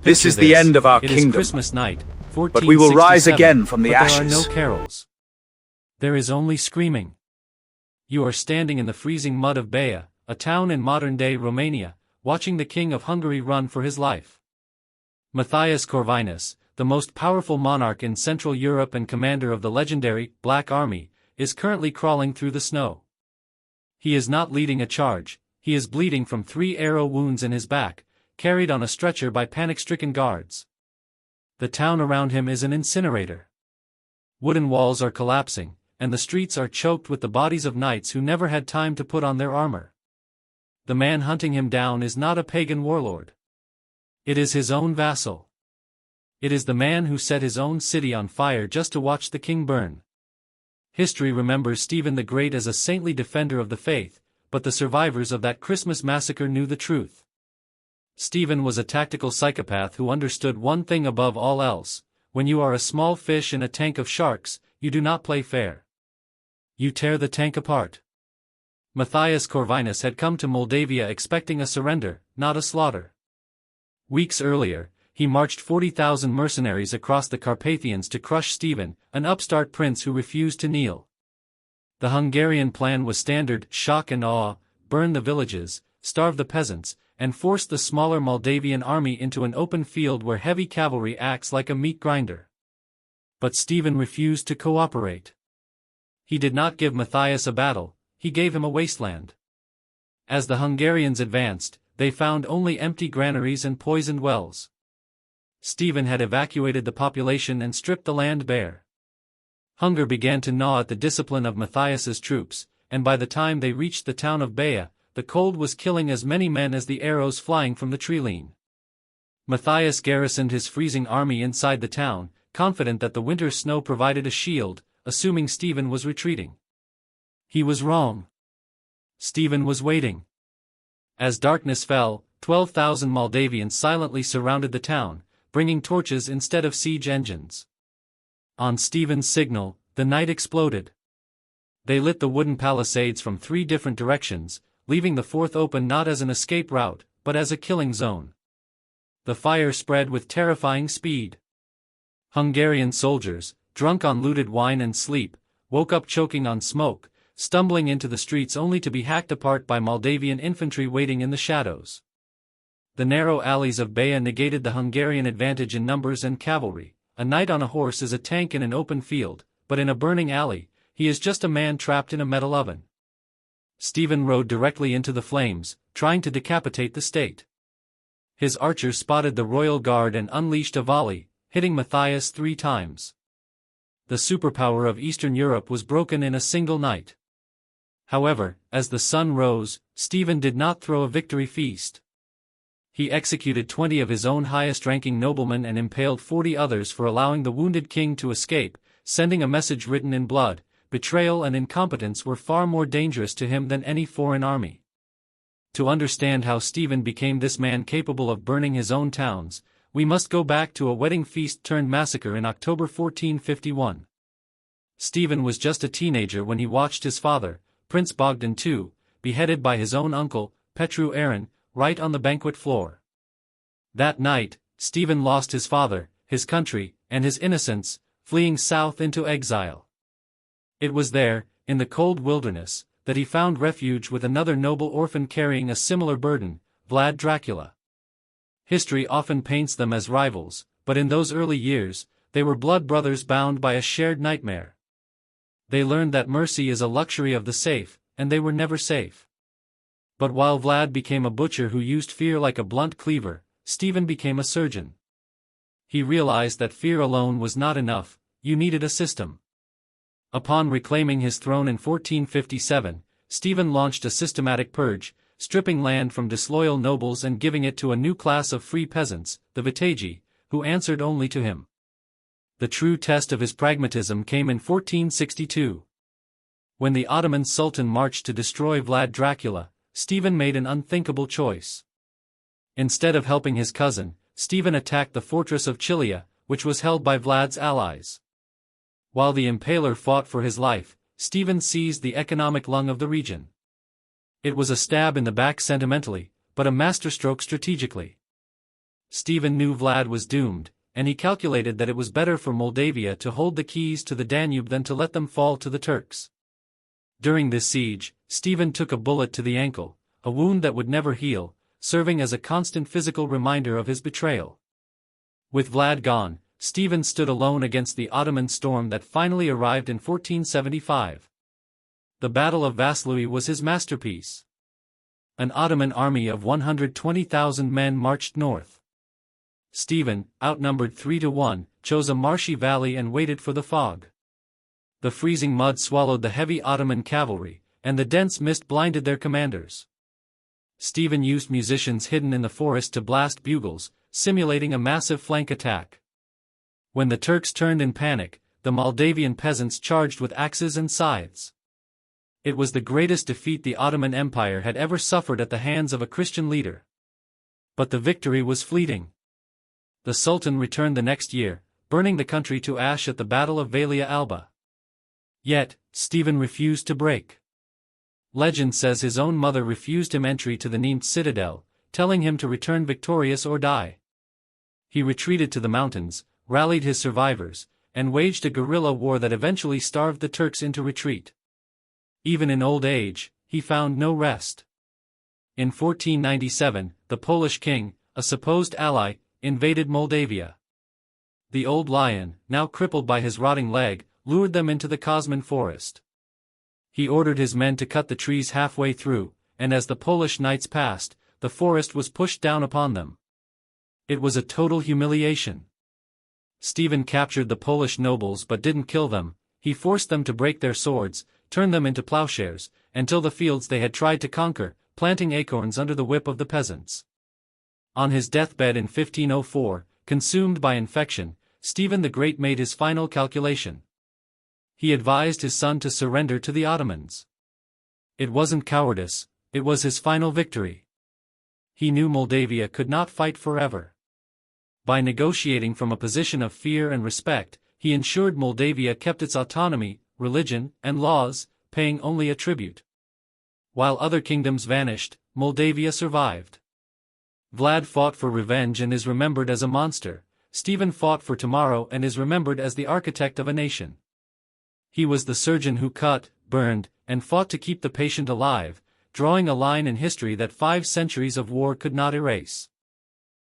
This is the end of our It kingdom. is Christmas night, But we will rise 1467, again from the but ashes. there are no carols. There is only screaming. You are standing in the freezing mud of Baia, a town in modern-day Romania, watching the King of Hungary run for his life. Matthias Corvinus, the most powerful monarch in Central Europe and commander of the legendary Black Army, is currently crawling through the snow. He is not leading a charge, he is bleeding from 3 arrow wounds in his back, carried on a stretcher by panic-stricken guards. The town around him is an incinerator. Wooden walls are collapsing, and the streets are choked with the bodies of knights who never had time to put on their armor. The man hunting him down is not a pagan warlord. It is his own vassal. It is the man who set his own city on fire just to watch the king burn. History remembers Stephen the Great as a saintly defender of the faith, but the survivors of that Christmas massacre knew the truth. Stephen was a tactical psychopath who understood one thing above all else: when you are a small fish in a tank of sharks, you do not play fair. You tear the tank apart. Matthias Corvinus had come to Moldavia expecting a surrender, not a slaughter. Weeks earlier, he marched 40,000 mercenaries across the Carpathians to crush Stephen, an upstart prince who refused to kneel. The Hungarian plan was standard: shock and awe, burn the villages, starve the peasants, and force the smaller Moldavian army into an open field where heavy cavalry acts like a meat grinder. But Stephen refused to cooperate. He did not give Matthias a battle, he gave him a wasteland. As the Hungarians advanced, they found only empty granaries and poisoned wells. Stephen had evacuated the population and stripped the land bare. Hunger began to gnaw at the discipline of Matthias's troops, and by the time they reached the town of Baia, the cold was killing as many men as the arrows flying from the treeline. Matthias garrisoned his freezing army inside the town, confident that the winter snow provided a shield, assuming Stephen was retreating. He was wrong. Stephen was waiting. As darkness fell, 12,000 Moldavians silently surrounded the town, bringing torches instead of siege engines. On Stephen's signal, the night exploded. They lit the wooden palisades from 3 different directions, leaving the 4th open not as an escape route, but as a killing zone. The fire spread with terrifying speed. Hungarian soldiers, drunk on looted wine and sleep, woke up choking on smoke, stumbling into the streets only to be hacked apart by Moldavian infantry waiting in the shadows. The narrow alleys of Baia negated the Hungarian advantage in numbers and cavalry. A knight on a horse is a tank in an open field, but in a burning alley, he is just a man trapped in a metal oven. Stephen rode directly into the flames, trying to decapitate the state. His archers spotted the royal guard and unleashed a volley, hitting Matthias 3 times. The superpower of Eastern Europe was broken in a single night. However, as the sun rose, Stephen did not throw a victory feast. He executed 20 of his own highest-ranking noblemen and impaled 40 others for allowing the wounded king to escape, sending a message written in blood. Betrayal and incompetence were far more dangerous to him than any foreign army. To understand how Stephen became this man capable of burning his own towns, we must go back to a wedding feast-turned-massacre in October 1451. Stephen was just a teenager when he watched his father, Prince Bogdan II, beheaded by his own uncle, Petru Aaron, right on the banquet floor. That night, Stephen lost his father, his country, and his innocence, fleeing south into exile. It was there, in the cold wilderness, that he found refuge with another noble orphan carrying a similar burden, Vlad Dracula. History often paints them as rivals, but in those early years, they were blood brothers bound by a shared nightmare. They learned that mercy is a luxury of the safe, and they were never safe. But while Vlad became a butcher who used fear like a blunt cleaver, Stephen became a surgeon. He realized that fear alone was not enough, you needed a system. Upon reclaiming his throne in 1457, Stephen launched a systematic purge, stripping land from disloyal nobles and giving it to a new class of free peasants, the vitae, who answered only to him. The true test of his pragmatism came in 1462. When the Ottoman Sultan marched to destroy Vlad Dracula, Stephen made an unthinkable choice. Instead of helping his cousin, Stephen attacked the fortress of Chilia, which was held by Vlad's allies. While the impaler fought for his life, Stephen seized the economic lung of the region. It was a stab in the back sentimentally, but a masterstroke strategically. Stephen knew Vlad was doomed, and he calculated that it was better for Moldavia to hold the keys to the Danube than to let them fall to the Turks. During this siege, Stephen took a bullet to the ankle, a wound that would never heal, serving as a constant physical reminder of his betrayal. With Vlad gone, Stephen stood alone against the Ottoman storm that finally arrived in 1475. The Battle of Vaslui was his masterpiece. An Ottoman army of 120,000 men marched north. Stephen, outnumbered 3-1, chose a marshy valley and waited for the fog. The freezing mud swallowed the heavy Ottoman cavalry, and the dense mist blinded their commanders. Stephen used musicians hidden in the forest to blast bugles, simulating a massive flank attack. When the Turks turned in panic, the Moldavian peasants charged with axes and scythes. It was the greatest defeat the Ottoman Empire had ever suffered at the hands of a Christian leader. But the victory was fleeting. The Sultan returned the next year, burning the country to ash at the Battle of Valia Alba. Yet, Stephen refused to break. Legend says his own mother refused him entry to the Neamt citadel, telling him to return victorious or die. He retreated to the mountains, rallied his survivors, and waged a guerrilla war that eventually starved the Turks into retreat. Even in old age, he found no rest. In 1497, the Polish king, a supposed ally, invaded Moldavia. The old lion, now crippled by his rotting leg, lured them into the Kosman forest. He ordered his men to cut the trees halfway through, and as the Polish knights passed, the forest was pushed down upon them. It was a total humiliation. Stephen captured the Polish nobles but didn't kill them. He forced them to break their swords, turn them into plowshares, and till the fields they had tried to conquer, planting acorns under the whip of the peasants. On his deathbed in 1504, consumed by infection, Stephen the Great made his final calculation. He advised his son to surrender to the Ottomans. It wasn't cowardice, it was his final victory. He knew Moldavia could not fight forever. By negotiating from a position of fear and respect, he ensured Moldavia kept its autonomy, religion, and laws, paying only a tribute. While other kingdoms vanished, Moldavia survived. Vlad fought for revenge and is remembered as a monster. Stephen fought for tomorrow and is remembered as the architect of a nation. He was the surgeon who cut, burned, and fought to keep the patient alive, drawing a line in history that 5 centuries of war could not erase.